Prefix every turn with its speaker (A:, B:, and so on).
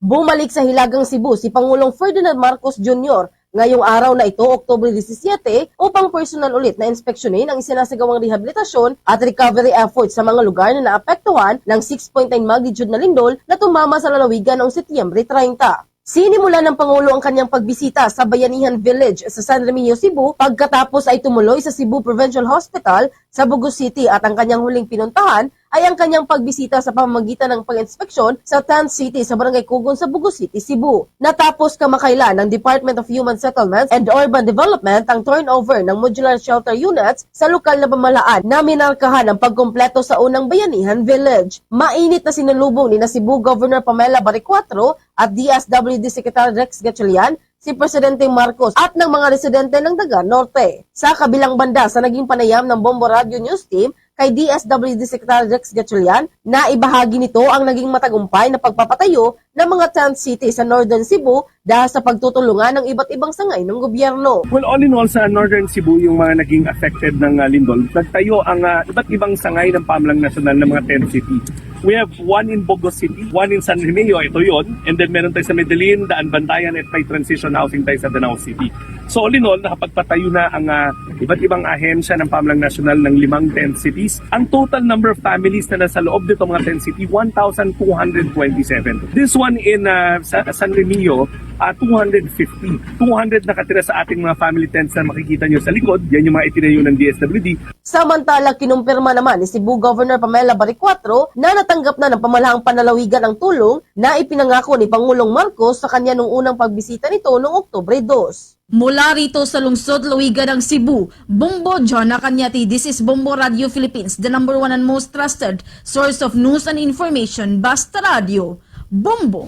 A: Bumalik sa Hilagang Cebu si Pangulong Ferdinand Marcos Jr. ngayong araw na ito, Oktubre 17, upang personal ulit na inspeksyonin ang isinasagawang rehabilitasyon at recovery efforts sa mga lugar na naapektuhan ng 6.9 magnitude na lindol na tumama sa lalawigan noong Setyembre 30. Sinimula ng Pangulo ang kanyang pagbisita sa Bayanihan Village sa San Remigio, Cebu pagkatapos ay tumuloy sa Cebu Provincial Hospital sa Bugo City at ang kanyang huling pinuntahan ay ang kanyang pagbisita sa pamamagitan ng pag-inspeksyon sa Tent City sa Barangay Kugon sa Bugo City, Cebu. Natapos kamakailan ng Department of Human Settlements and Urban Development ang turnover ng modular shelter units sa lokal na pamahalaan na minarkahan ang pagkumpleto sa unang Bayanihan Village. Mainit na sinulubong ni Cebu Governor Pamela Baricuatro at DSWD Secretary Rex Gatchalian si Presidente Marcos at ng mga residente ng Dagan Norte. Sa kabilang banda sa naging panayam ng Bombo Radio News Team kay DSWD Secretary Rex Gatchalian na ibahagi nito ang naging matagumpay na pagpapatayo ng mga tent city sa Northern Cebu dahil sa pagtutulungan ng iba't ibang sangay ng gobyerno.
B: Well, all in all, sa Northern Cebu, yung mga naging affected ng lindol, nagtayo ang iba't ibang sangay ng pamalang nasyonal ng mga tent city. We have one in Bugo City, one in San Remigio, ito yon, and then meron tayo sa Medellin, Daan Bantayan, at may transition housing tayo sa Danao City. So all in all, nakapagpatayo na ang iba't ibang ahensya ng pamalang nasyonal ng 5 tent cities. Ang total number of families na nasa loob dito mga tent city, 1,227. This one in San Remigio, 250. 200 nakatira sa ating mga family tents na makikita nyo sa likod. Yan yung mga itinayo ng DSWD.
A: Samantala, kinumpirma naman ni Cebu Governor Pamela Baricuatro na natanggap na ng pamalahang panlalawigan ang tulong na ipinangako ni Pangulong Marcos sa kanya nung unang pagbisita nito noong Oktubre 2.
C: Mula rito sa lungsod Lawigan ng Cebu, Bombo John Kanyati, this is Bombo Radio Philippines, the #1 and most trusted source of news and information, Basta Radio. Bombo!